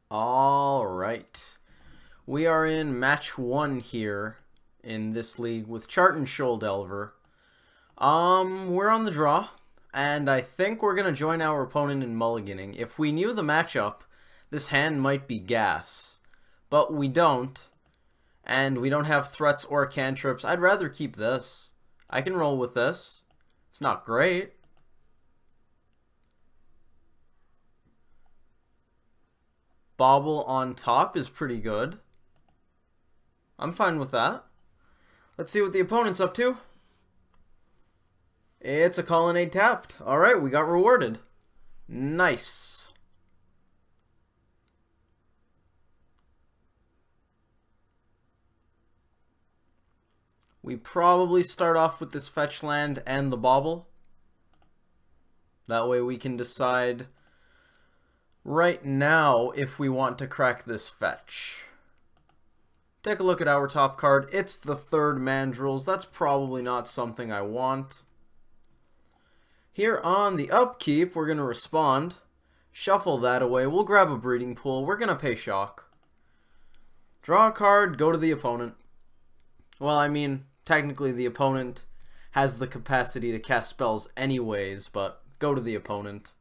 Alright. We are in match 1 here in this league with Chart and Shoal Delver. We're on the draw, and I think we're going to join our opponent in mulliganing. If we knew the matchup, this hand might be gas. But we don't, and we don't have threats or cantrips. I'd rather keep this. I can roll with this. It's not great. Bobble on top is pretty good. I'm fine with that. Let's see what the opponent's up to. It's a colonnade tapped. Alright, we got rewarded. Nice. We probably start off with this fetch land and the bobble. That way we can decide right now if we want to crack this fetch. Take a look at our top card. It's the third Mandrills. That's probably not something I want. Here on the upkeep, we're going to respond. Shuffle that away. We'll grab a breeding pool. We're going to pay shock. Draw a card, go to the opponent. Well, I mean, technically the opponent has the capacity to cast spells anyways, but go to the opponent.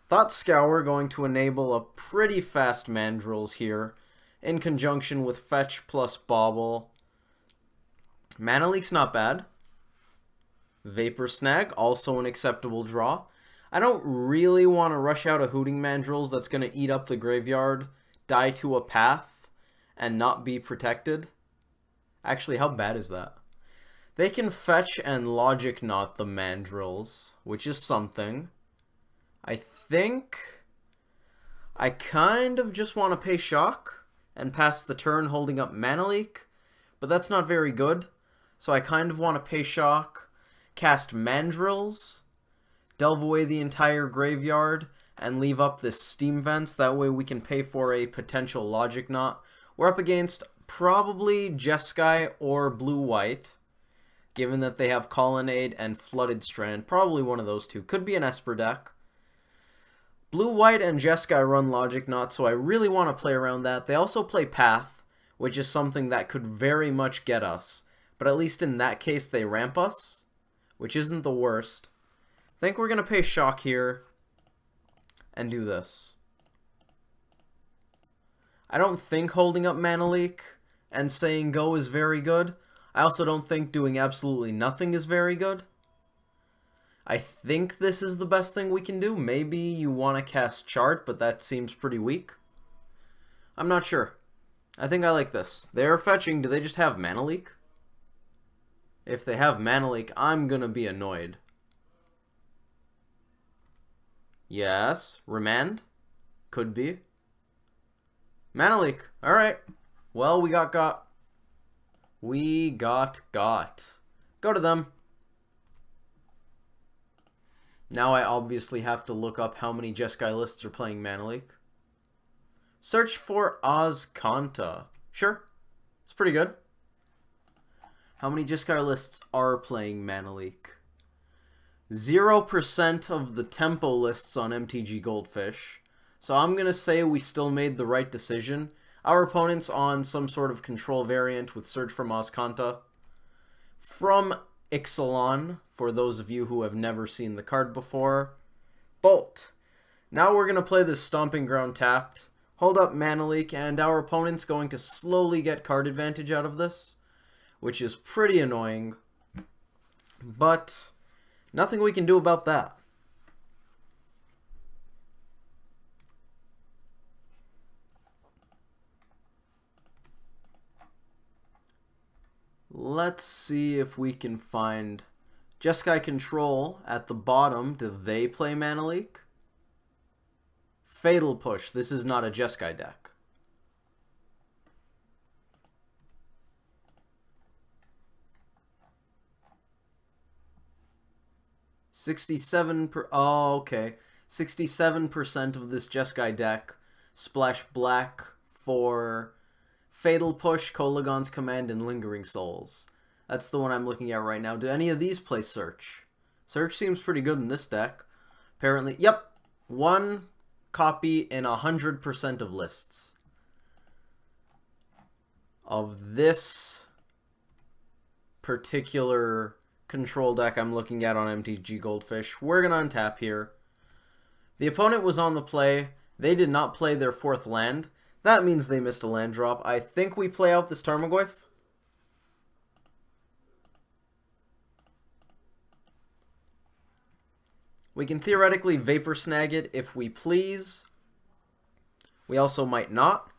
Thought Scour going to enable a pretty fast Mandrills here in conjunction with fetch plus bobble. Mana Leak's not bad. Vapor Snag, also an acceptable draw. I don't really want to rush out a Hooting Mandrills that's going to eat up the graveyard, die to a path, and not be protected. Actually, how bad is that? They can fetch and logic knot the Mandrills, which is something. I think I kind of just want to pay shock and pass the turn holding up Mana Leak, but that's not very good. So I kind of want to pay shock, cast Mandrills, delve away the entire graveyard, and leave up this Steam Vents. That way we can pay for a potential logic knot. We're up against probably Jeskai or blue-white, given that they have Colonnade and Flooded Strand. Probably one of those two. Could be an Esper deck. Blue-white and Jeskai run Logic Knot, so I really want to play around that. They also play Path, which is something that could very much get us. But at least in that case, they ramp us, which isn't the worst. I think we're going to pay shock here and do this. I don't think holding up Mana Leak and saying go is very good. I also don't think doing absolutely nothing is very good. I think this is the best thing we can do. Maybe you want to cast Chart, but that seems pretty weak. I'm not sure. I think I like this. They're fetching. Do they just have Mana Leak? If they have Mana Leak, I'm going to be annoyed. Yes. Remand? Could be. Mana Leak. Alright. Well, we got. We got. Go to them. Now I obviously have to look up how many Jeskai lists are playing Mana Leak. Search for Ozkanta. Sure. It's pretty good. How many Jeskai lists are playing Mana Leak? 0% of the tempo lists on MTG Goldfish. So I'm going to say we still made the right decision. Our opponent's on some sort of control variant with Search from Ozkanta. From Ixalan, for those of you who have never seen the card before. Bolt. Now we're going to play this Stomping Ground tapped. Hold up Mana Leak, and our opponent's going to slowly get card advantage out of this, which is pretty annoying. But nothing we can do about that. Let's see if we can find Jeskai Control at the bottom. Do they play Mana Leak? Fatal Push. This is not a Jeskai deck. Oh, okay. 67% of this Jeskai deck splash black for Fatal Push, Kolaghan's Command, and Lingering Souls. That's the one I'm looking at right now. Do any of these play Search? Search seems pretty good in this deck. Apparently, yep. One copy in 100% of lists of this particular control deck I'm looking at on MTG Goldfish. We're going to untap here. The opponent was on the play. They did not play their 4th land. That means they missed a land drop. I think we play out this Tarmogoyf. We can theoretically Vapor Snag it if we please. We also might not.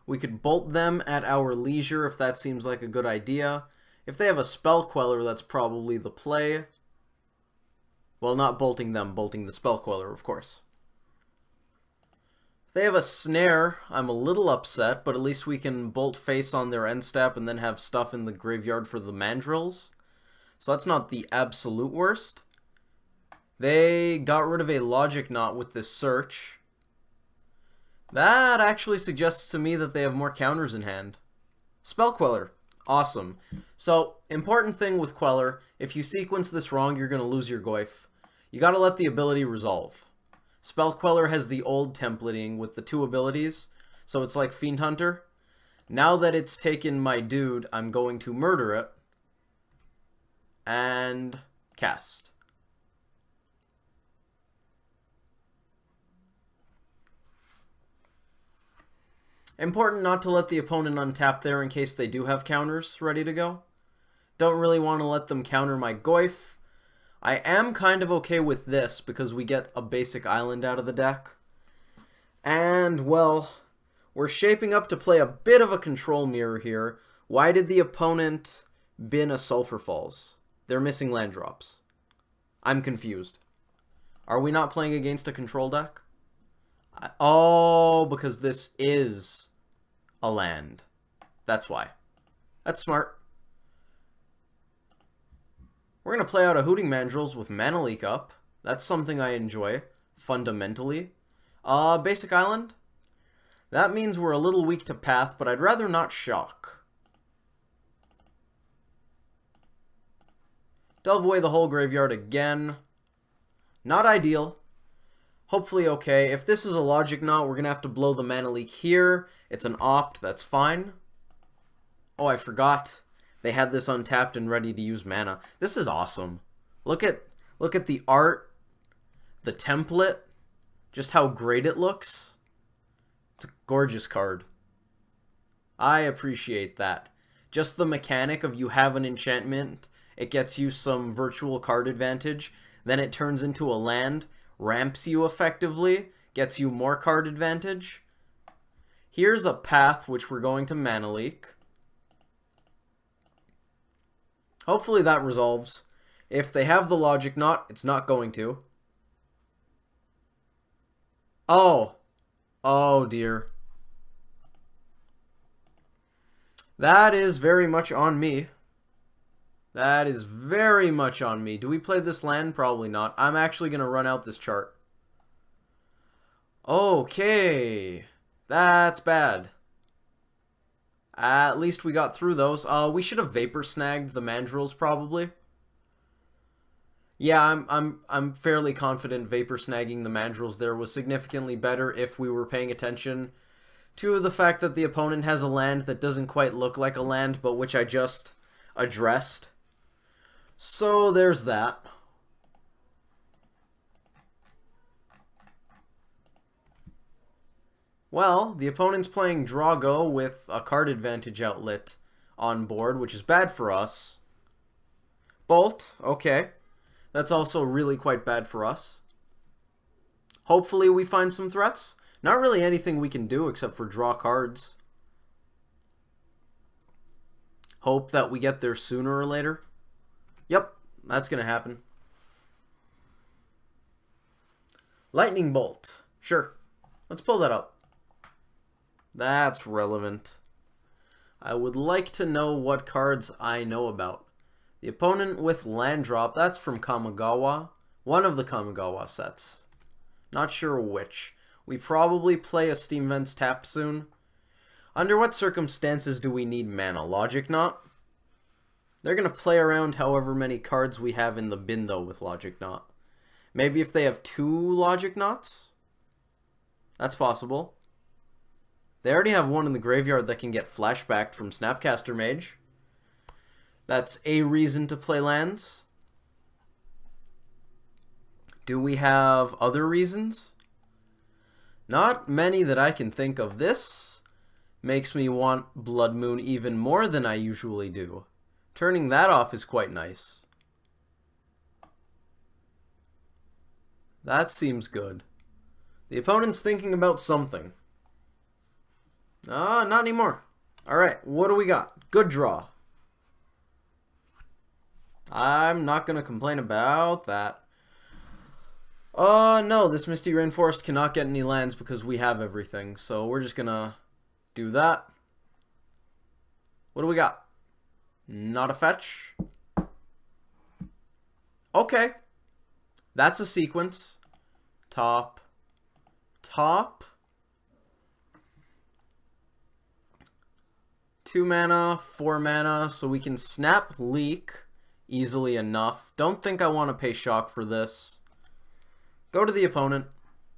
We could bolt them at our leisure if that seems like a good idea. If they have a Spell Queller, that's probably the play. Well, not bolting them, bolting the Spell Queller, of course. If they have a Snare, I'm a little upset, but at least we can bolt face on their end step and then have stuff in the graveyard for the Mandrills. So that's not the absolute worst. They got rid of a Logic Knot with this search. That actually suggests to me that they have more counters in hand. Spell Queller. Awesome. So, important thing with Queller, if you sequence this wrong, you're going to lose your Goyf. You got to let the ability resolve. Spell Queller has the old templating with the 2 abilities, so it's like Fiend Hunter. Now that it's taken my dude, I'm going to murder it and cast. Important not to let the opponent untap there in case they do have counters ready to go. Don't really want to let them counter my Goyf. I am kind of okay with this because we get a basic island out of the deck. And, well, we're shaping up to play a bit of a control mirror here. Why did the opponent bin a Sulphur Falls? They're missing land drops. I'm confused. Are we not playing against a control deck? Oh, because this is a land. That's why. That's smart. We're going to play out a Hooting Mandrills with Mana Leak up. That's something I enjoy, fundamentally. Basic Island. That means we're a little weak to Path, but I'd rather not shock. Delve away the whole graveyard again. Not ideal. Hopefully okay. If this is a Logic Knot, we're going to have to blow the Mana Leak here. It's an opt, that's fine. Oh, I forgot. They had this untapped and ready to use mana. This is awesome. Look at the art, the template, just how great it looks. It's a gorgeous card. I appreciate that. Just the mechanic of you have an enchantment, it gets you some virtual card advantage, then it turns into a land, ramps you effectively, gets you more card advantage. Here's a path which we're going to Mana Leak. Hopefully that resolves. If they have the Logic Knot, it's not going to. Oh. Oh dear. That is very much on me. That is very much on me. Do we play this land? Probably not. I'm actually going to run out this chart. Okay. That's bad. At least we got through those. We should have Vapor Snagged the Mandrills probably. Yeah, I'm fairly confident Vapor Snagging the Mandrills there was significantly better if we were paying attention to the fact that the opponent has a land that doesn't quite look like a land, but which I just addressed. So there's that. Well, the opponent's playing Drago with a card advantage outlet on board, which is bad for us. Bolt, okay. That's also really quite bad for us. Hopefully we find some threats. Not really anything we can do except for draw cards. Hope that we get there sooner or later. Yep, that's going to happen. Lightning Bolt. Sure. Let's pull that up. That's relevant. I would like to know what cards I know about. The opponent with land drop, that's from Kamigawa. One of the Kamigawa sets. Not sure which. We probably play a Steam Vents tap soon. Under what circumstances do we need mana? Logic Knot? They're going to play around however many cards we have in the bin though with Logic Knot. Maybe if they have 2 Logic Knots? That's possible. They already have one in the graveyard that can get flashbacked from Snapcaster Mage. That's a reason to play lands. Do we have other reasons? Not many that I can think of. This makes me want Blood Moon even more than I usually do. Turning that off is quite nice. That seems good. The opponent's thinking about something. Not anymore. Alright, what do we got? Good draw. I'm not going to complain about that. No, this Misty Rainforest cannot get any lands because we have everything. So we're just going to do that. What do we got? Not a fetch. Okay. That's a sequence. Top. 2 mana, 4 mana, so we can snap Leak easily enough. Don't think I want to pay shock for this. Go to the opponent.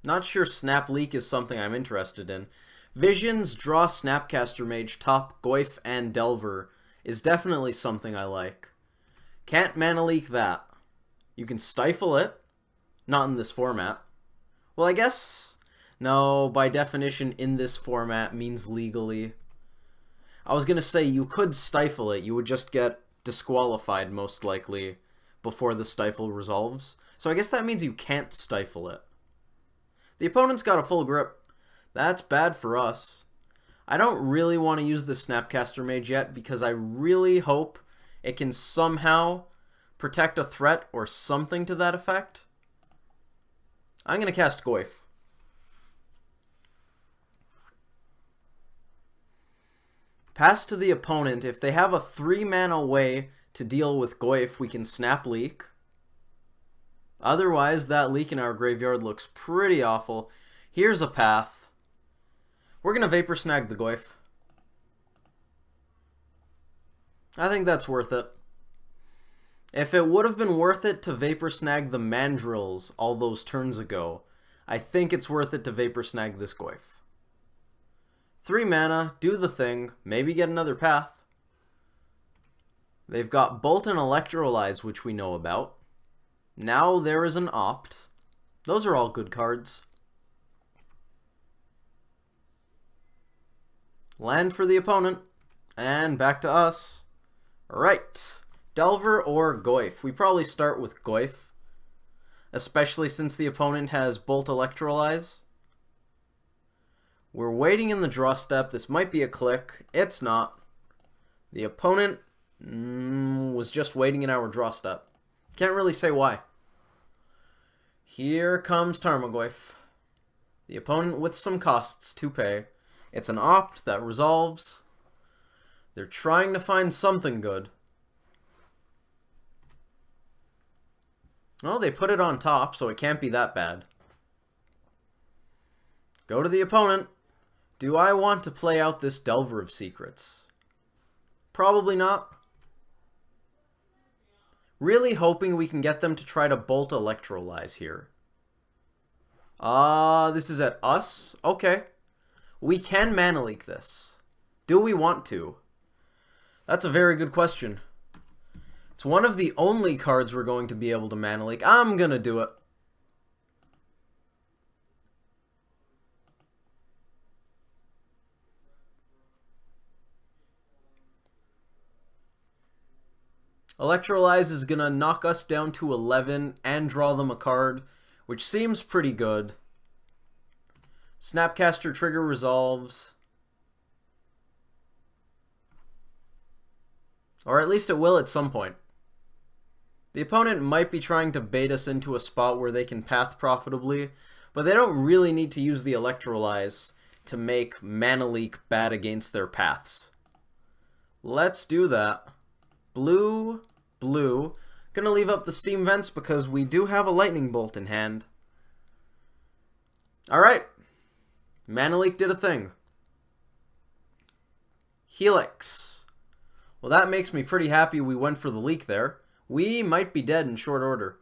Not sure Snap Leak is something I'm interested in. Visions, draw Snapcaster Mage, top Goyf, and Delver is definitely something I like. Can't mana leak that. You can stifle it. Not in this format. Well, I guess... No, by definition, in this format means legally. I was going to say you could stifle it. You would just get disqualified, most likely, before the stifle resolves. So I guess that means you can't stifle it. The opponent's got a full grip. That's bad for us. I don't really want to use the Snapcaster Mage yet because I really hope it can somehow protect a threat or something to that effect. I'm going to cast Goyf. Pass to the opponent. If they have a 3-mana way to deal with Goyf, we can Snap Leak. Otherwise, that Leak in our graveyard looks pretty awful. Here's a path. We're going to Vapor Snag the Goyf. I think that's worth it. If it would have been worth it to Vapor Snag the Mandrills all those turns ago, I think it's worth it to Vapor Snag this Goyf. 3 mana, do the thing, maybe get another path. They've got Bolt and Electrolyze, which we know about. Now there is an Opt. Those are all good cards. Land for the opponent. And back to us. Right. Delver or Goyf. We probably start with Goyf. Especially since the opponent has Bolt Electrolyze. We're waiting in the draw step. This might be a click. It's not. The opponent was just waiting in our draw step. Can't really say why. Here comes Tarmogoyf. The opponent with some costs to pay. It's an Opt that resolves. They're trying to find something good. Well, they put it on top, so it can't be that bad. Go to the opponent. Do I want to play out this Delver of Secrets? Probably not. Really hoping we can get them to try to Bolt Electrolyze here. This is at us? Okay. We can Mana Leak this. Do we want to? That's a very good question. It's one of the only cards we're going to be able to Mana Leak. I'm gonna do it. Electrolyze is going to knock us down to 11 and draw them a card, which seems pretty good. Snapcaster trigger resolves. Or at least it will at some point. The opponent might be trying to bait us into a spot where they can path profitably, but they don't really need to use the Electrolyze to make Mana Leak bad against their paths. Let's do that. Blue. Gonna leave up the Steam Vents because we do have a Lightning Bolt in hand. Alright. Mana Leak did a thing. Helix. Well, that makes me pretty happy we went for the leak there. We might be dead in short order.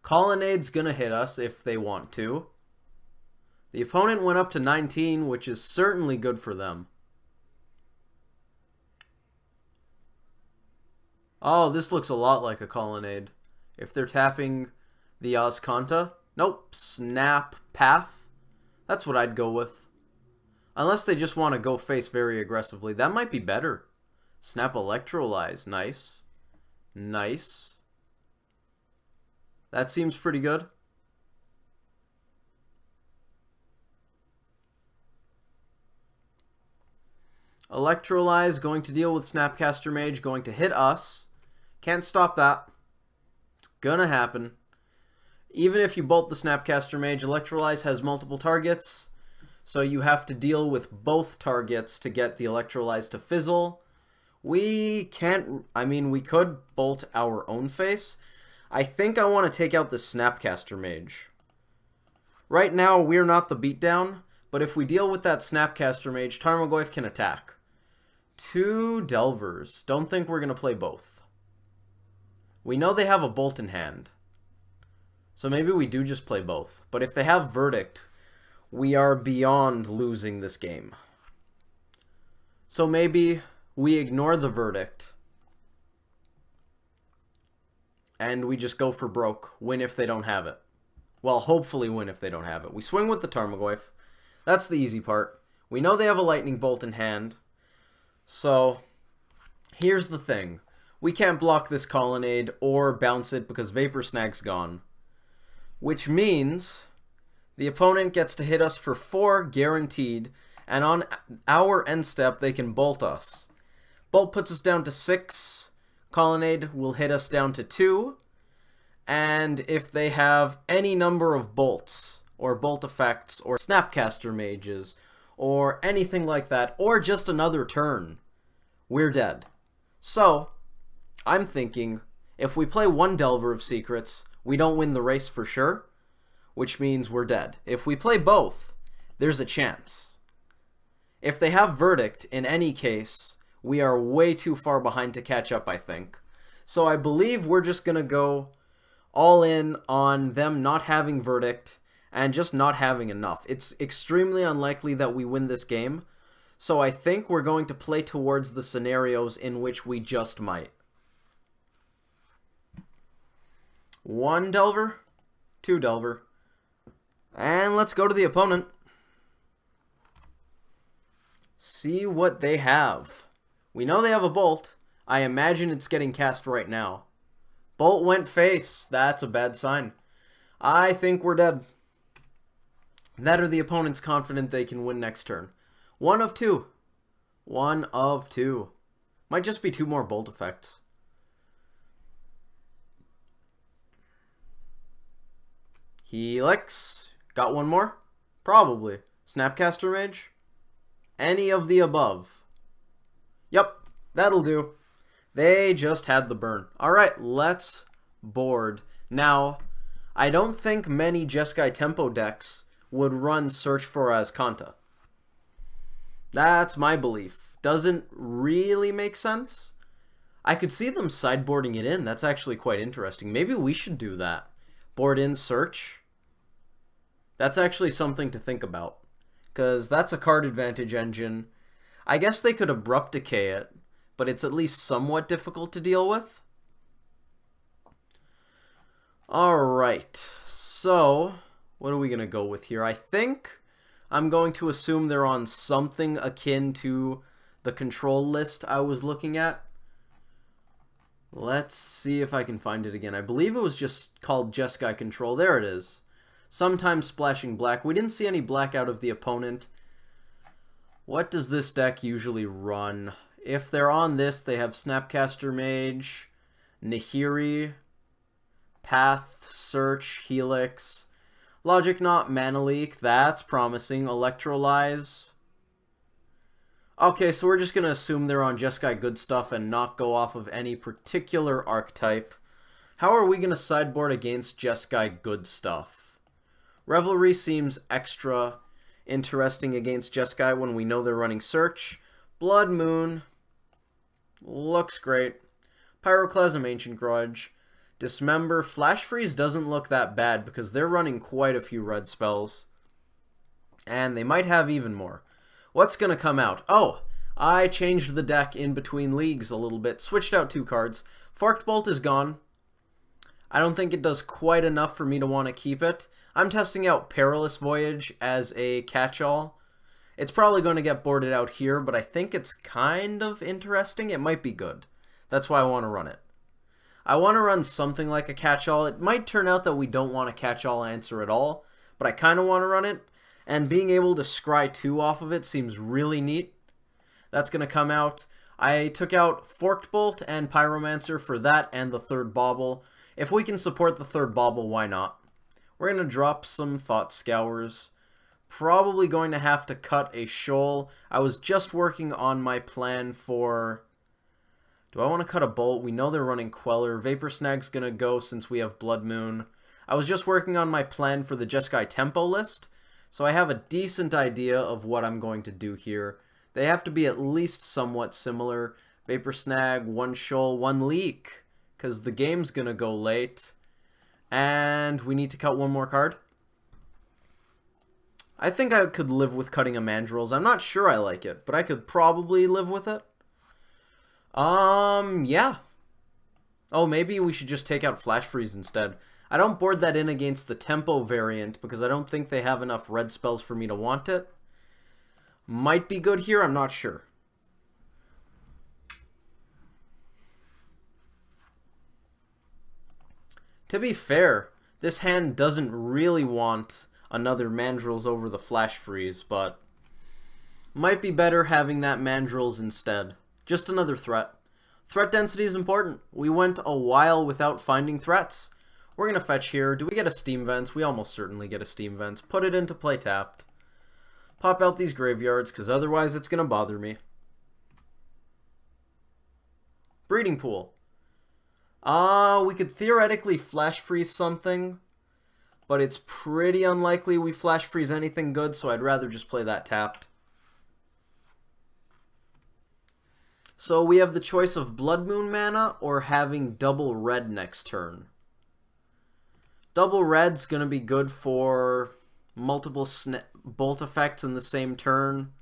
Colonnade's gonna hit us if they want to. The opponent went up to 19, which is certainly good for them. Oh, this looks a lot like a colonnade. If they're tapping the Azcanta. Nope, snap path. That's what I'd go with. Unless they just want to go face very aggressively. That might be better. Snap Electrolyze. Nice. Nice. That seems pretty good. Electrolyze going to deal with Snapcaster Mage, going to hit us. Can't stop that. It's gonna happen. Even if you bolt the Snapcaster Mage, Electrolyze has multiple targets, so you have to deal with both targets to get the Electrolyze to fizzle. We can't, I mean, we could bolt our own face. I think I want to take out the Snapcaster Mage. Right now, we're not the beatdown, but if we deal with that Snapcaster Mage, Tarmogoyf can attack. 2 Delvers. Don't think we're going to play both. We know they have a Bolt in hand. So maybe we do just play both. But if they have Verdict, we are beyond losing this game. So maybe we ignore the Verdict. And we just go for broke. Win if they don't have it. Well, hopefully win if they don't have it. We swing with the Tarmogoyf. That's the easy part. We know they have a Lightning Bolt in hand. So, here's the thing. We can't block this Colonnade or bounce it because Vapor Snag's gone. Which means the opponent gets to hit us for 4 guaranteed, and on our end step they can bolt us. Bolt puts us down to 6. Colonnade will hit us down to 2. And if they have any number of bolts, or bolt effects, or Snapcaster Mages, or anything like that, or just another turn, we're dead. So, I'm thinking, if we play 1 Delver of Secrets, we don't win the race for sure, which means we're dead. If we play both, there's a chance. If they have Verdict, in any case, we are way too far behind to catch up, I think. So I believe we're just going to go all in on them not having Verdict, and just not having enough. It's extremely unlikely that we win this game, so I think we're going to play towards the scenarios in which we just might. 1 Delver, 2 Delver, and let's go to the opponent. See what they have. We know they have a Bolt. I imagine it's getting cast right now. Bolt went face. That's a bad sign. I think we're dead. That or the opponent's confident they can win next turn. 1 of 2. 1 of 2. Might just be 2 more Bolt effects. Helix. Got 1 more? Probably. Snapcaster Mage? Any of the above. Yep, that'll do. They just had the burn. Alright, let's board. Now, I don't think many Jeskai Tempo decks would run Search for Azcanta. That's my belief. Doesn't really make sense. I could see them sideboarding it in. That's actually quite interesting. Maybe we should do that. Board in Search. That's actually something to think about. Because that's a card advantage engine. I guess they could Abrupt Decay it, but it's at least somewhat difficult to deal with. Alright, so what are we going to go with here? I think I'm going to assume they're on something akin to the control list I was looking at. Let's see if I can find it again. I believe it was just called Jeskai Control. There it is. Sometimes splashing black. We didn't see any black out of the opponent. What does this deck usually run? If they're on this, they have Snapcaster Mage, Nahiri, Path, Search, Helix, Logic Knot, Mana Leak. That's promising. Electrolyze. Okay, so we're just going to assume they're on Jeskai Good Stuff and not go off of any particular archetype. How are we going to sideboard against Jeskai Good Stuff? Revelry seems extra interesting against Jeskai when we know they're running Search. Blood Moon looks great. Pyroclasm, Ancient Grudge. Dismember. Flash Freeze doesn't look that bad because they're running quite a few red spells. And they might have even more. What's going to come out? Oh, I changed the deck in between leagues a little bit. Switched out 2 cards. Forked Bolt is gone. I don't think it does quite enough for me to want to keep it. I'm testing out Perilous Voyage as a catch-all. It's probably going to get boarded out here, but I think it's kind of interesting. It might be good. That's why I want to run it. I want to run something like a catch-all. It might turn out that we don't want a catch-all answer at all, but I kind of want to run it. And being able to scry 2 off of it seems really neat. That's going to come out. I took out Forked Bolt and Pyromancer for that and the 3rd Bauble. If we can support the 3rd Bauble, why not? We're going to drop some Thought Scours. Probably going to have to cut a Shoal. I was just working on my plan for... Do I want to cut a Bolt? We know they're running Queller. Vapor Snag's going to go since we have Blood Moon. I was just working on my plan for the Jeskai Tempo list. So I have a decent idea of what I'm going to do here. They have to be at least somewhat similar. Vapor Snag, 1 Shoal, 1 Leak. Because the game's going to go late. And we need to cut 1 more card. I think I could live with cutting a Mandrills. I'm not sure I like it, but I could probably live with it. Yeah. Oh, maybe we should just take out Flash Freeze instead. I don't board that in against the Tempo variant because I don't think they have enough red spells for me to want it. Might be good here, I'm not sure. To be fair, this hand doesn't really want another Mandrills over the Flash Freeze, but might be better having that Mandrills instead. Just another threat. Threat density is important. We went a while without finding threats. We're going to fetch here. Do we get a Steam Vents? We almost certainly get a Steam Vents. Put it into play tapped. Pop out these graveyards, because otherwise it's going to bother me. Breeding Pool. We could theoretically Flash Freeze something, but it's pretty unlikely we Flash Freeze anything good, so I'd rather just play that tapped. So we have the choice of Blood Moon mana or having double red next turn. Double red's going to be good for multiple bolt effects in the same turn.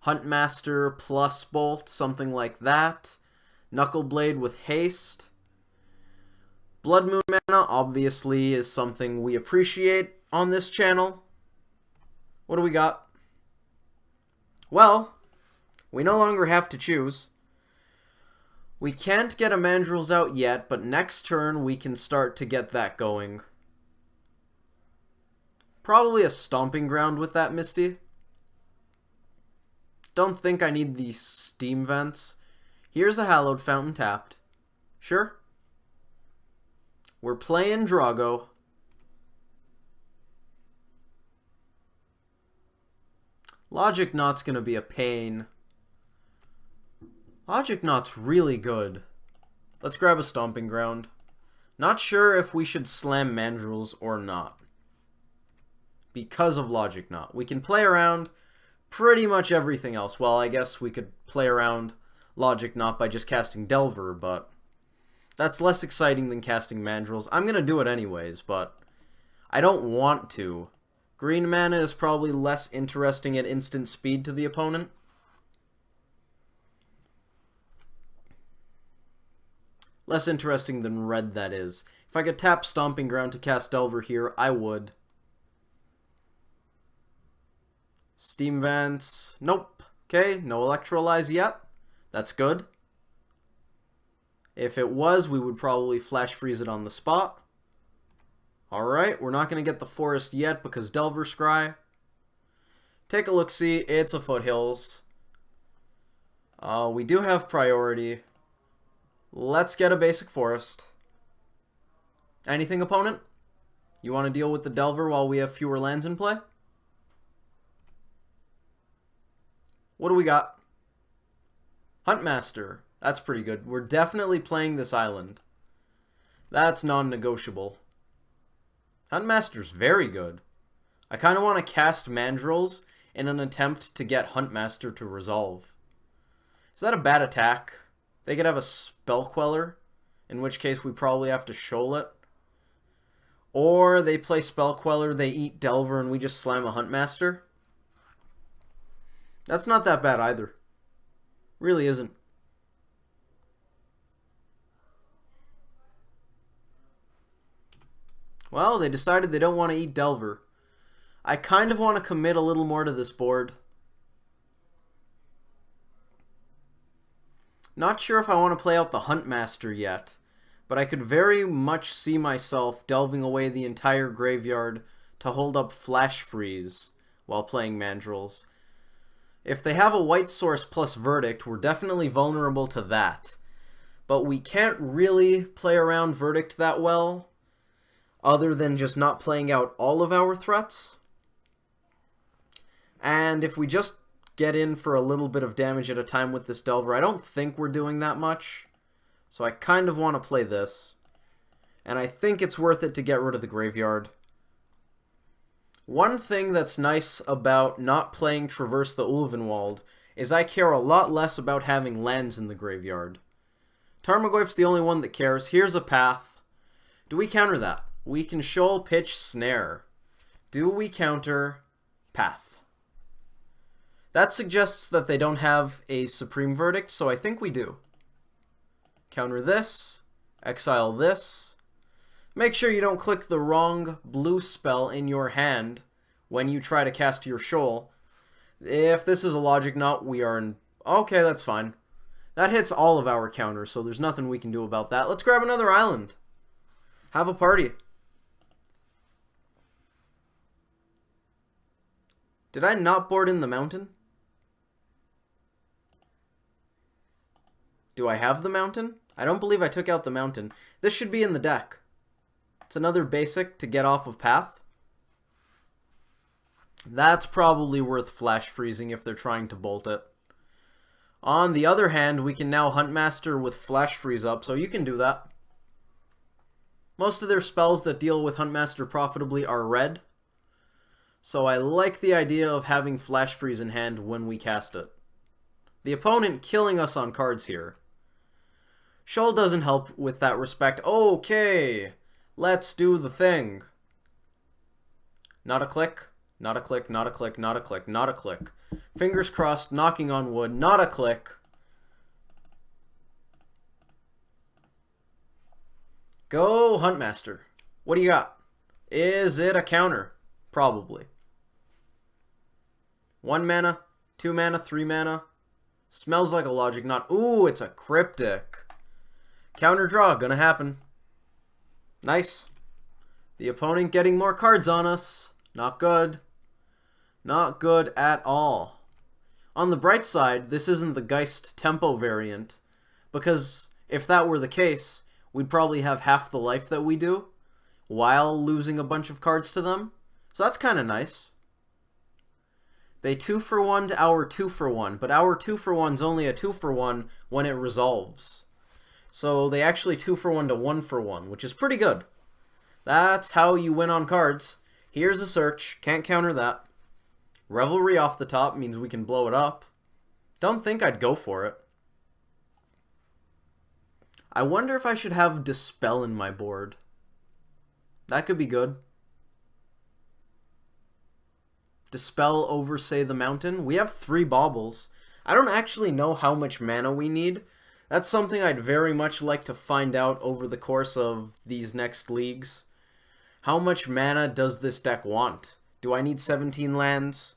Huntmaster plus bolt, something like that. Knuckleblade with haste. Blood Moon mana obviously is something we appreciate on this channel. What do we got? Well, we no longer have to choose. We can't get a Mandrills out yet, but next turn we can start to get that going. Probably a Stomping Ground with that Misty. Don't think I need the Steam Vents. Here's a Hallowed Fountain tapped. Sure. We're playing Drago. Logic Knot's gonna be a pain. Logic Knot's really good. Let's grab a Stomping Ground. Not sure if we should slam Mandrills or not. Because of Logic Knot. We can play around pretty much everything else. Well, I guess we could play around Logic Knot by just casting Delver, but that's less exciting than casting Mandrills. I'm going to do it anyways, but I don't want to. Green mana is probably less interesting at instant speed to the opponent. Less interesting than red, that is. If I could tap Stomping Ground to cast Delver here, I would. Steam Vents. Nope. Okay, no Electrolyze yet. That's good. If it was, we would probably Flash Freeze it on the spot. Alright, we're not going to get the Forest yet because Delver Scry. Take a look-see. It's a Foothills. We do have priority. Let's get a basic Forest. Anything, opponent? You want to deal with the Delver while we have fewer lands in play? What do we got? Huntmaster. That's pretty good. We're definitely playing this island. That's non-negotiable. Huntmaster's very good. I kind of want to cast Mandrills in an attempt to get Huntmaster to resolve. Is that a bad attack? They could have a Spell Queller, in which case we probably have to Shoal it. Or they play Spell Queller, they eat Delver, and we just slam a Huntmaster. That's not that bad either. Really isn't. Well, they decided they don't want to eat Delver. I kind of want to commit a little more to this board. Not sure if I want to play out the Huntmaster yet, but I could very much see myself delving away the entire graveyard to hold up Flash Freeze while playing Mandrills. If they have a white source plus Verdict, we're definitely vulnerable to that. But we can't really play around Verdict that well, other than just not playing out all of our threats. And if we just get in for a little bit of damage at a time with this Delver, I don't think we're doing that much. So I kind of want to play this. And I think it's worth it to get rid of the graveyard. One thing that's nice about not playing Traverse the Ulvenwald is I care a lot less about having lands in the graveyard. Tarmogoyf's the only one that cares. Here's a path. Do we counter that? We can shoal, pitch, snare. Do we counter path? That suggests that they don't have a Supreme Verdict, so I think we do. Counter this. Exile this. Make sure you don't click the wrong blue spell in your hand when you try to cast your shoal. If this is a logic knot, we are in... Okay, that's fine. That hits all of our counters, so there's nothing we can do about that. Let's grab another island. Have a party. Did I not board in the mountain? Do I have the mountain? I don't believe I took out the mountain. This should be in the deck. It's another basic to get off of path. That's probably worth flash freezing if they're trying to bolt it. On the other hand, we can now Huntmaster with flash freeze up, so you can do that. Most of their spells that deal with Huntmaster profitably are red. So I like the idea of having flash freeze in hand when we cast it. The opponent killing us on cards here. Shoal doesn't help with that respect. Okay, let's do the thing. Not a click, not a click, not a click, not a click, not a click. Fingers crossed, knocking on wood, not a click. Go Huntmaster. What do you got? Is it a counter? Probably. 1 mana, 2 mana, 3 mana. Smells like a logic knot. Ooh, it's a cryptic. Counter draw, gonna happen. Nice. The opponent getting more cards on us. Not good. Not good at all. On the bright side, this isn't the Geist tempo variant, because if that were the case, we'd probably have half the life that we do, while losing a bunch of cards to them. So that's kind of nice. They 2-for-1'd our 2-for-1, but our 2-for-1's only a 2-for-1 when it resolves. So they actually 2-for-1 to 1-for-1, which is pretty good. That's how you win on cards. Here's a search, can't counter that. Revelry off the top means we can blow it up. Don't think I'd go for it. I wonder if I should have Dispel in my board. That could be good. Dispel over, say, the mountain. We have 3 baubles. I don't actually know how much mana we need. That's something I'd very much like to find out over the course of these next leagues. How much mana does this deck want? Do I need 17 lands?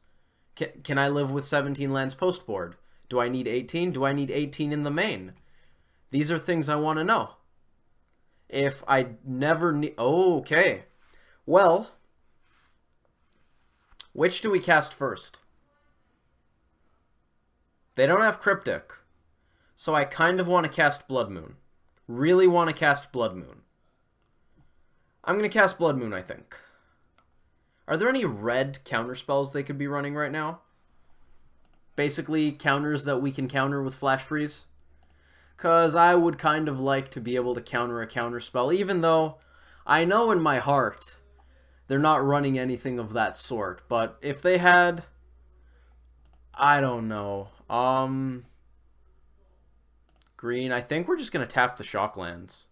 Can I live with 17 lands post-board? Do I need 18? Do I need 18 in the main? These are things I want to know. If I never need... Oh, okay. Well, which do we cast first? They don't have Cryptic, so I kind of want to cast Blood Moon. Really want to cast Blood Moon. I'm going to cast Blood Moon, I think. Are there any red counterspells they could be running right now? Basically, counters that we can counter with Flash Freeze? Because I would kind of like to be able to counter a counterspell, even though I know in my heart they're not running anything of that sort. But if they had... I don't know. Green, I think we're just going to tap the Shocklands.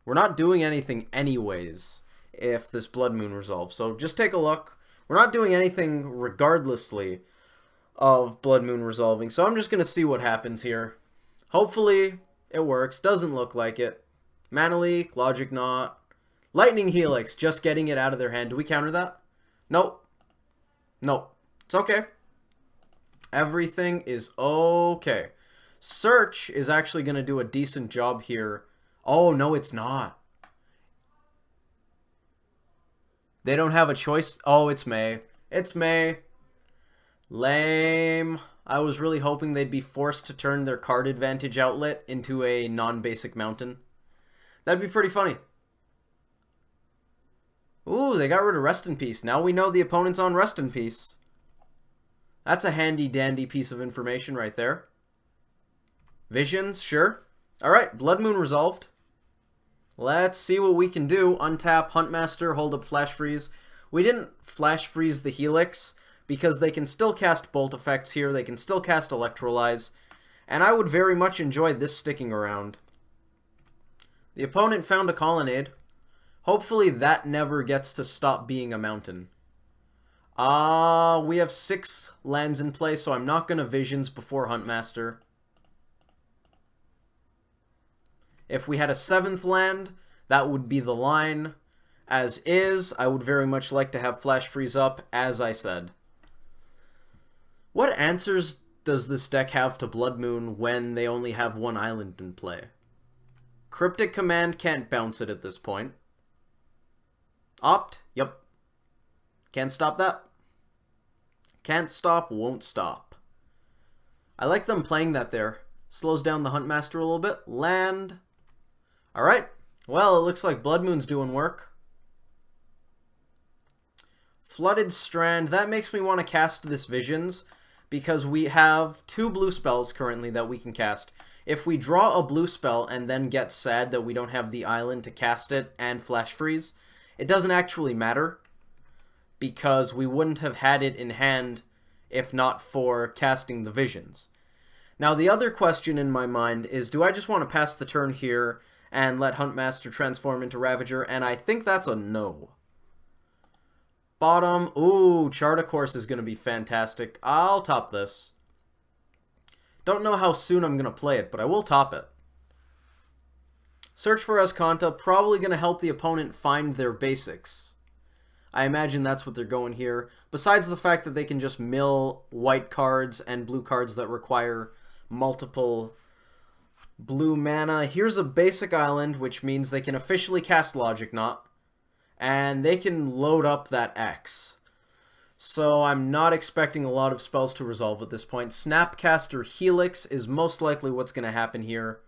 We're not doing anything anyways if this Blood Moon resolves. So just take a look. We're not doing anything regardlessly of Blood Moon resolving. So I'm just going to see what happens here. Hopefully it works. Doesn't look like it. Mana Leak, Logic Knot. Lightning Helix, just getting it out of their hand. Do we counter that? Nope. Nope. It's okay. Everything is okay. Search is actually going to do a decent job here. Oh, no, it's not. They don't have a choice. Oh, it's May. It's May. Lame. I was really hoping they'd be forced to turn their card advantage outlet into a non-basic mountain. That'd be pretty funny. Ooh, they got rid of Rest in Peace. Now we know the opponent's on Rest in Peace. That's a handy-dandy piece of information right there. Visions, sure. Alright, Blood Moon resolved. Let's see what we can do. Untap, Huntmaster, hold up Flash Freeze. We didn't Flash Freeze the Helix because they can still cast Bolt effects here. They can still cast Electrolyze. And I would very much enjoy this sticking around. The opponent found a Colonnade. Hopefully that never gets to stop being a mountain. We have 6 lands in play, so I'm not going to Visions before Huntmaster. If we had a 7th land, that would be the line. As is, I would very much like to have Flash Freeze up, as I said. What answers does this deck have to Blood Moon when they only have 1 island in play? Cryptic Command can't bounce it at this point. Opt? Yep. Can't stop that. Can't stop, won't stop. I like them playing that there. Slows down the Huntmaster a little bit. Land. Alright. Well, it looks like Blood Moon's doing work. Flooded Strand. That makes me want to cast this Visions, because we have 2 blue spells currently that we can cast. If we draw a blue spell and then get sad that we don't have the island to cast it and Flash Freeze, it doesn't actually matter, because we wouldn't have had it in hand if not for casting the Visions. Now, the other question in my mind is, do I just want to pass the turn here and let Huntmaster transform into Ravager? And I think that's a no. Bottom. Ooh, Chart of Course is going to be fantastic. I'll top this. Don't know how soon I'm going to play it, but I will top it. Search for Escanta, probably going to help the opponent find their basics. I imagine that's what they're going here. Besides the fact that they can just mill white cards and blue cards that require multiple blue mana. Here's a basic island, which means they can officially cast Logic Knot. And they can load up that X. So I'm not expecting a lot of spells to resolve at this point. Snapcaster Helix is most likely what's going to happen here.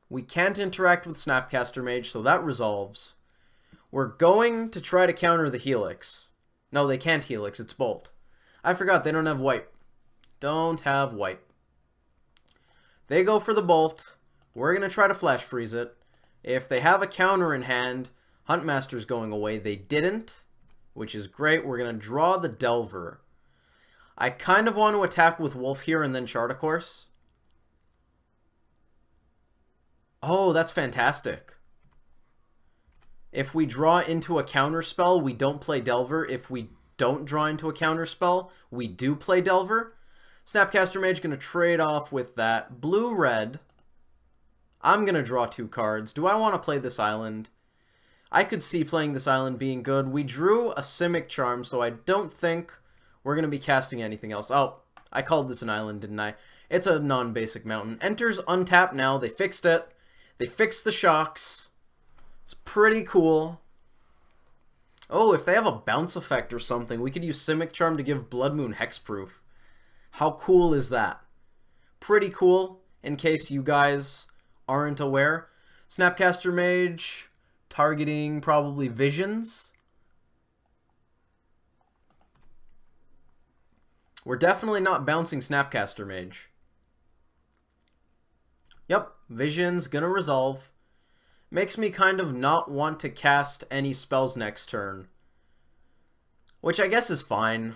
We can't interact with Snapcaster Mage, so that resolves. We're going to try to counter the Helix. No, they can't Helix, it's Bolt. I forgot, they don't have white. Don't have white. They go for the Bolt. We're going to try to Flash Freeze it. If they have a counter in hand, Huntmaster's going away. They didn't, which is great. We're going to draw the Delver. I kind of want to attack with Wolf here and then Chart of Course. Oh, that's fantastic. If we draw into a counter spell, we don't play Delver. If we don't draw into a counter spell, we do play Delver. Snapcaster Mage going to trade off with that. Blue-red. I'm going to draw 2 cards. Do I want to play this island? I could see playing this island being good. We drew a Simic Charm, so I don't think we're going to be casting anything else. Oh, I called this an island, didn't I? It's a non-basic mountain. Enters untapped now. They fixed it. They fixed the shocks. It's pretty cool. Oh, if they have a bounce effect or something, we could use Simic Charm to give Blood Moon hexproof. How cool is that? Pretty cool, in case you guys aren't aware. Snapcaster Mage, targeting probably Visions. We're definitely not bouncing Snapcaster Mage. Yep, Vision's gonna resolve. Makes me kind of not want to cast any spells next turn. Which I guess is fine.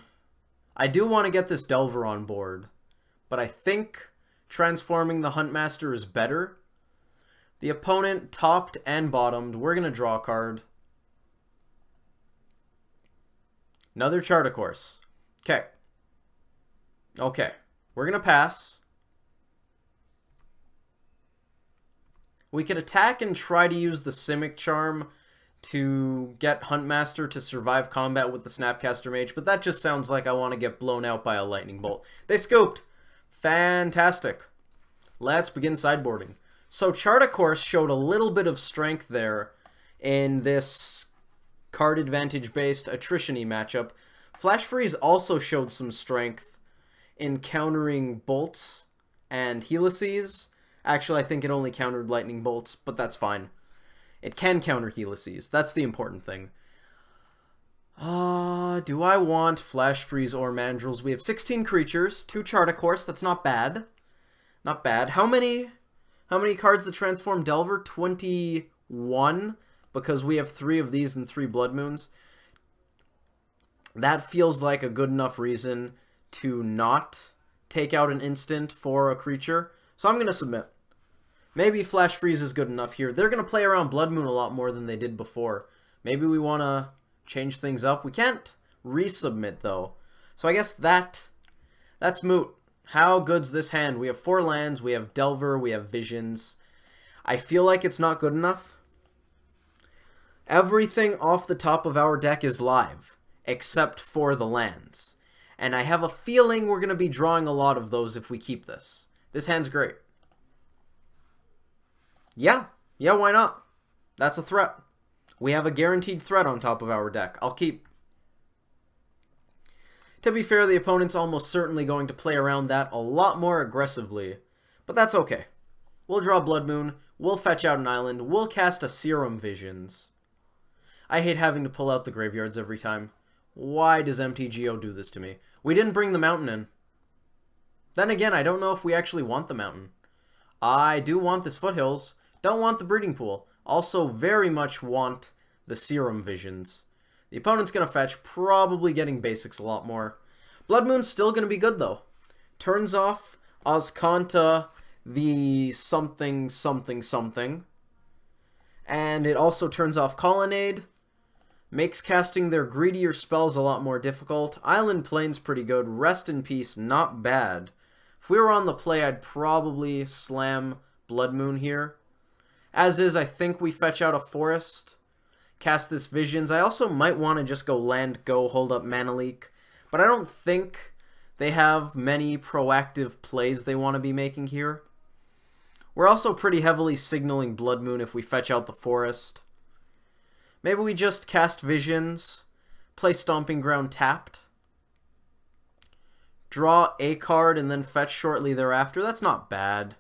I do want to get this Delver on board. But I think transforming the Huntmaster is better. The opponent topped and bottomed. We're going to draw a card. Another Chart of Course. Okay. Okay, we're going to pass. We could attack and try to use the Simic Charm to get Huntmaster to survive combat with the Snapcaster Mage, but that just sounds like I want to get blown out by a lightning bolt. They scooped! Fantastic. Let's begin sideboarding. So Chart, of course, showed a little bit of strength there in this card advantage-based attrition-y matchup. Flash Freeze also showed some strength in countering bolts and Helices. Actually, I think it only countered lightning bolts, but that's fine. It can counter Helices. That's the important thing. Do I want Flash Freeze or Mandrills? We have 16 creatures, 2 Chart, of course. That's not bad. Not bad. How many cards that transform Delver? 21, because we have 3 of these and 3 Blood Moons. That feels like a good enough reason to not take out an instant for a creature. So I'm going to submit. Maybe Flash Freeze is good enough here. They're going to play around Blood Moon a lot more than they did before. Maybe we want to change things up. We can't resubmit, though. So I guess that's moot. How good's this hand? We have 4 lands, we have Delver, we have Visions. I feel like it's not good enough. Everything off the top of our deck is live, except for the lands. And I have a feeling we're going to be drawing a lot of those if we keep this. This hand's great. Yeah, why not? That's a threat. We have a guaranteed threat on top of our deck. I'll keep. To be fair, the opponent's almost certainly going to play around that a lot more aggressively, but that's okay. We'll draw Blood Moon, we'll fetch out an island, we'll cast a Serum Visions. I hate having to pull out the graveyards every time. Why does MTGO do this to me? We didn't bring the mountain in. Then again, I don't know if we actually want the mountain. I do want this Foothills, don't want the Breeding Pool. Also very much want the Serum Visions. The opponent's going to fetch, probably getting basics a lot more. Blood Moon's still going to be good, though. Turns off Azcanta, the something, something, something. And it also turns off Colonnade. Makes casting their greedier spells a lot more difficult. Island Plain's pretty good. Rest in Peace, not bad. If we were on the play, I'd probably slam Blood Moon here. As is, I think we fetch out a Forest. Cast this Visions. I also might want to just go land, go, hold up Mana Leak. But I don't think they have many proactive plays they want to be making here. We're also pretty heavily signaling Blood Moon if we fetch out the Forest. Maybe we just cast Visions, play Stomping Ground tapped. Draw a card and then fetch shortly thereafter. That's not bad.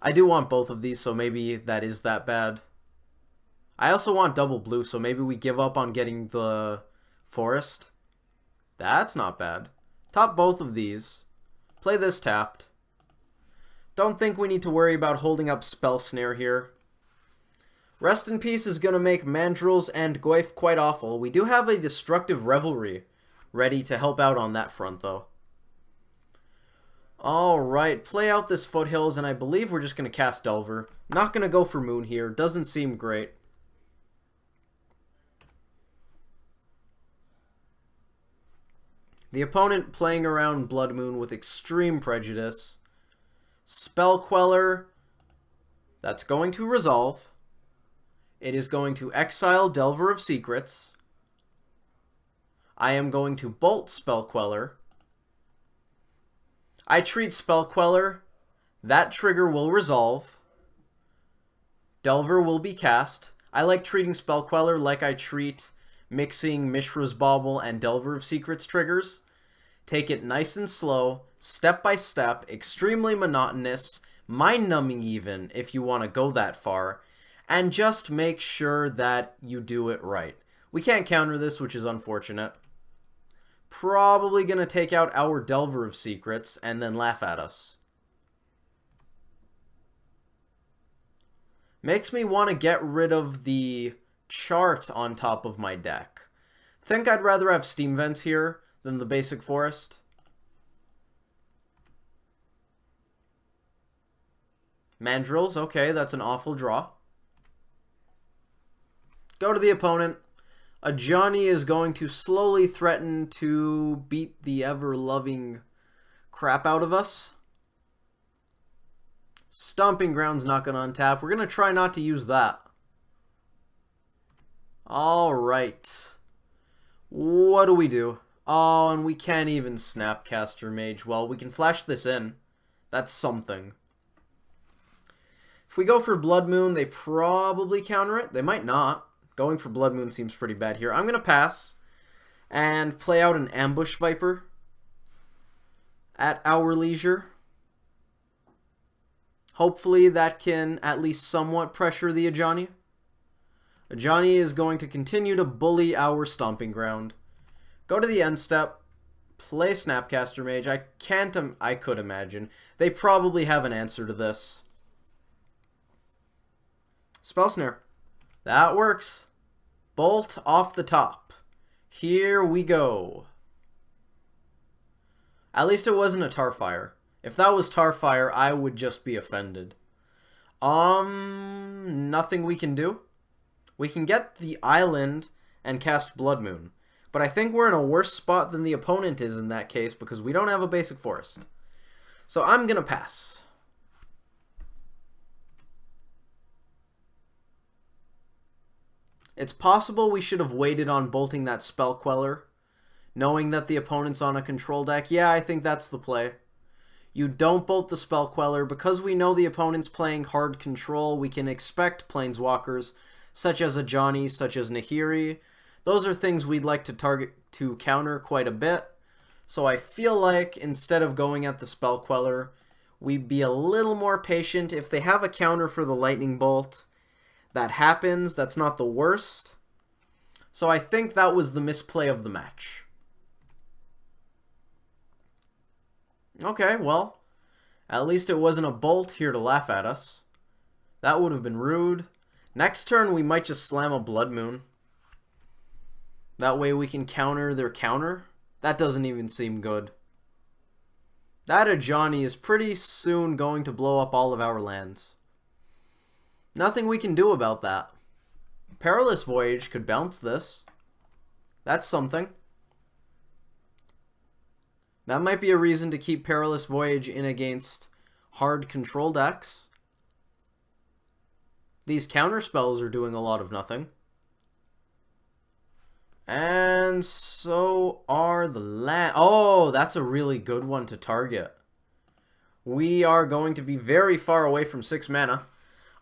I do want both of these, so maybe that is that bad. I also want double blue, so maybe we give up on getting the Forest. That's not bad. Top both of these. Play this tapped. Don't think we need to worry about holding up Spell Snare here. Rest in Peace is going to make Mandrills and Goyf quite awful. We do have a Destructive Revelry ready to help out on that front, though. Alright, play out this Foothills, and I believe we're just going to cast Delver. Not going to go for Moon here. Doesn't seem great. The opponent playing around Blood Moon with extreme prejudice. Spell Queller. That's going to resolve. It is going to exile Delver of Secrets. I am going to bolt Spell Queller. I treat Spell Queller. That trigger will resolve. Delver will be cast. I like treating Spell Queller like I treat mixing Mishra's Bauble and Delver of Secrets triggers. Take it nice and slow, step by step, extremely monotonous, mind-numbing even, if you want to go that far, and just make sure that you do it right. We can't counter this, which is unfortunate. Probably going to take out our Delver of Secrets and then laugh at us. Makes me want to get rid of the Chart on top of my deck. Think I'd rather have Steam Vents here than the basic Forest. Mandrills, okay, that's an awful draw. Go to the opponent. Ajani is going to slowly threaten to beat the ever-loving crap out of us. Stomping Ground's not going to untap. We're going to try not to use that. Alright. What do we do? Oh, and we can't even Snapcaster Mage. Well, we can flash this in. That's something. If we go for Blood Moon, they probably counter it. They might not. Going for Blood Moon seems pretty bad here. I'm going to pass and play out an Ambush Viper at our leisure. Hopefully that can at least somewhat pressure the Ajani. Ajani is going to continue to bully our Stomping Ground. Go to the end step, play Snapcaster Mage. I could imagine. They probably have an answer to this. Spell Snare. That works. Bolt off the top. Here we go. At least it wasn't a Tarfire. If that was Tarfire, I would just be offended. Nothing we can do. We can get the island and cast Blood Moon. But I think we're in a worse spot than the opponent is in that case because we don't have a basic forest. So I'm going to pass. It's possible we should have waited on bolting that Spell Queller, knowing that the opponent's on a control deck. Yeah, I think that's the play. You don't bolt the Spell Queller. Because we know the opponent's playing hard control, we can expect Planeswalkers, such as Ajani, such as Nahiri. Those are things we'd like to target to counter quite a bit. So I feel like instead of going at the Spell Queller, we'd be a little more patient. If they have a counter for the Lightning Bolt, that happens. That's not the worst. So I think that was the misplay of the match. Okay, well, at least it wasn't a bolt here to laugh at us. That would have been rude. Next turn, we might just slam a Blood Moon. That way we can counter their counter. That doesn't even seem good. That Ajani is pretty soon going to blow up all of our lands. Nothing we can do about that. Perilous Voyage could bounce this. That's something. That might be a reason to keep Perilous Voyage in against hard control decks. These counter spells are doing a lot of nothing. And so are the land. Oh, that's a really good one to target. We are going to be very far away from 6 mana.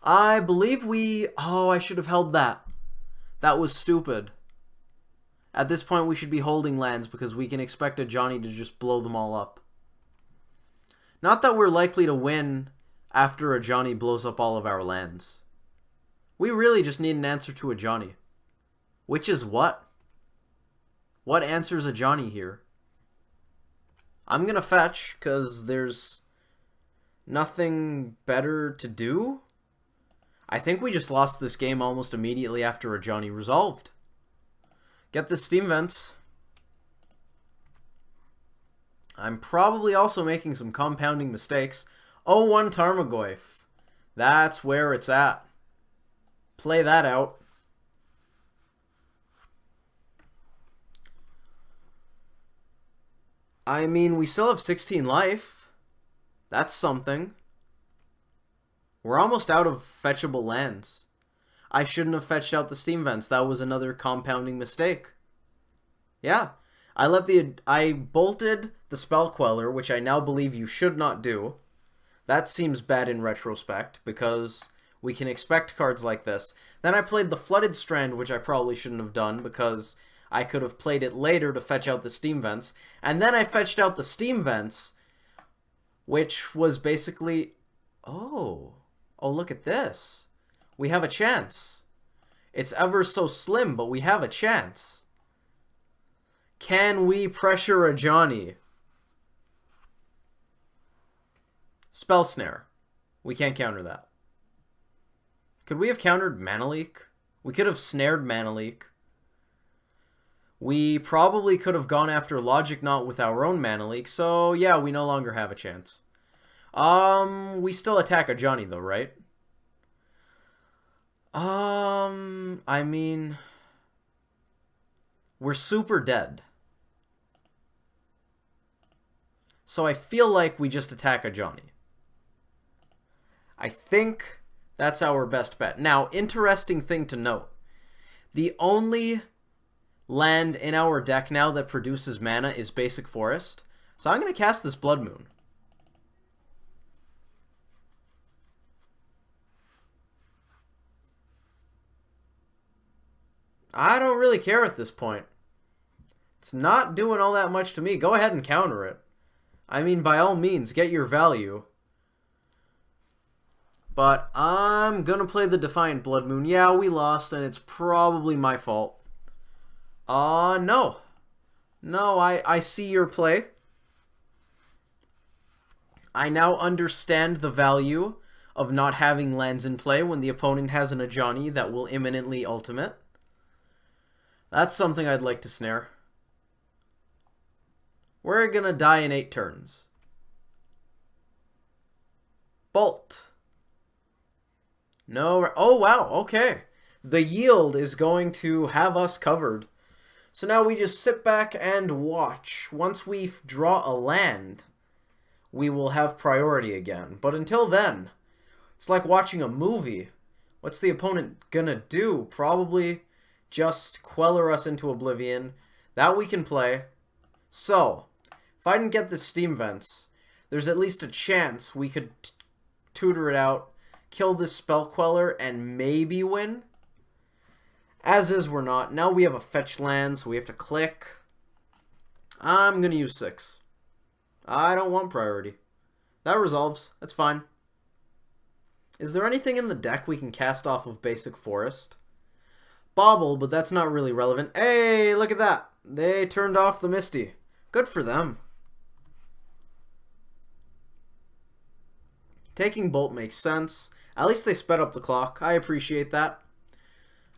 I believe we... Oh, I should have held that. That was stupid. At this point, we should be holding lands because we can expect Ajani to just blow them all up. Not that we're likely to win after Ajani blows up all of our lands. We really just need an answer to Ajani. Which is what? What answers Ajani here? I'm going to fetch because there's nothing better to do. I think we just lost this game almost immediately after Ajani resolved. Get the Steam Vents. I'm probably also making some compounding mistakes. 0-1 Tarmogoyf. That's where it's at. Play that out. I mean, we still have 16 life. That's something. We're almost out of fetchable lands. I shouldn't have fetched out the Steam Vents. That was another compounding mistake. Yeah. I bolted the Spell Queller, which I now believe you should not do. That seems bad in retrospect, because we can expect cards like this. Then I played the Flooded Strand, which I probably shouldn't have done, because I could have played it later to fetch out the Steam Vents. And then I fetched out the Steam Vents, which was basically... Oh, look at this. We have a chance. It's ever so slim, but we have a chance. Can we pressure Ajani? Spell Snare. We can't counter that. Could we have countered Mana Leak? We could have snared Mana Leak. We probably could have gone after Logic Knot with our own Mana Leak, so yeah, we no longer have a chance. We still attack Ajani though, right? I mean, we're super dead. So I feel like we just attack a Johnny. I think that's our best bet. Now, interesting thing to note. The only land in our deck now that produces mana is Basic Forest. So I'm going to cast this Blood Moon. I don't really care at this point. It's not doing all that much to me. Go ahead and counter it. I mean, by all means, get your value. But I'm going to play the Defiant Blood Moon. Yeah, we lost, and it's probably my fault. No. No, I see your play. I now understand the value of not having lands in play when the opponent has an Ajani that will imminently ultimate. That's something I'd like to snare. We're gonna die in 8 turns. Bolt. No. Oh, wow. Okay. The yield is going to have us covered. So now we just sit back and watch. Once we draw a land, we will have priority again. But until then, it's like watching a movie. What's the opponent gonna do? Probably just queller us into oblivion. That we can play. So, if I didn't get the Steam Vents, there's at least a chance we could tutor it out, kill this Spell Queller, and maybe win. As is, we're not. Now we have a fetch land, so we have to click. I'm going to use 6. I don't want priority. That resolves. That's fine. Is there anything in the deck we can cast off of Basic Forest? Bobble, but that's not really relevant. Hey, look at that. They turned off the Misty. Good for them. Taking Bolt makes sense. At least they sped up the clock. I appreciate that.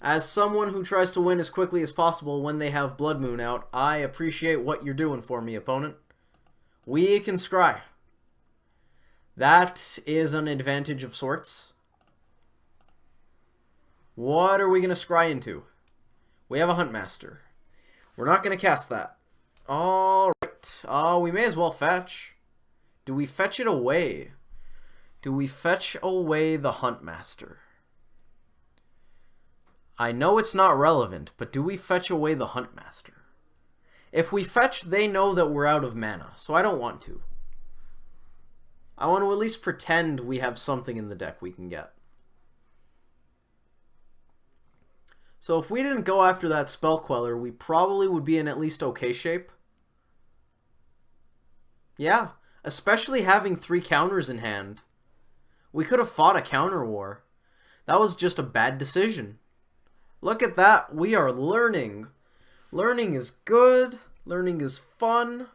As someone who tries to win as quickly as possible when they have Blood Moon out, I appreciate what you're doing for me, opponent. We can scry. That is an advantage of sorts. What are we going to scry into? We have a Huntmaster. We're not going to cast that. Alright. We may as well fetch. Do we fetch it away? Do we fetch away the Huntmaster? I know it's not relevant, but do we fetch away the Huntmaster? If we fetch, they know that we're out of mana, so I don't want to. I want to at least pretend we have something in the deck we can get. So if we didn't go after that Spell Queller, we probably would be in at least okay shape. Yeah, especially having 3 counters in hand. We could have fought a counter war. That was just a bad decision. Look at that. We are learning. Learning is good. Learning is fun.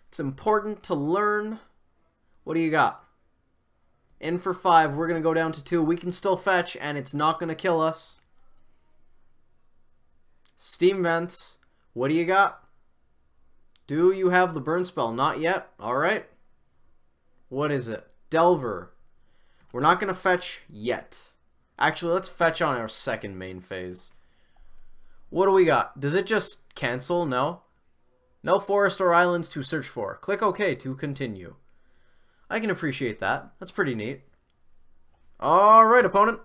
It's important to learn. What do you got? In for 5. We're going to go down to 2. We can still fetch, and it's not going to kill us. Steam Vents. What do you got? Do you have the burn spell? Not yet. Alright. What is it? Delver. We're not going to fetch yet. Actually, let's fetch on our second main phase. What do we got? Does it just cancel? No. No forest or islands to search for. Click OK to continue. I can appreciate that. That's pretty neat. Alright, opponent.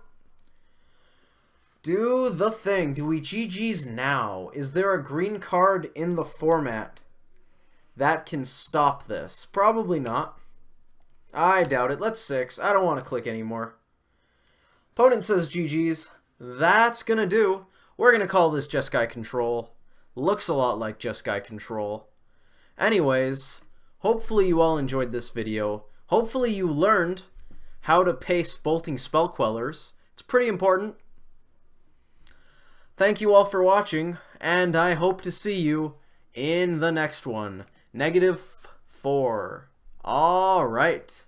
Do the thing. Do we GG's now? Is there a green card in the format that can stop this? Probably not. I doubt it. Let's 6. I don't want to click anymore. Opponent says GG's. That's going to do. We're going to call this Jeskai Control. Looks a lot like Jeskai Control. Anyways, hopefully you all enjoyed this video. Hopefully you learned how to pace bolting spell quellers. It's pretty important. Thank you all for watching, and I hope to see you in the next one. -4. Alright.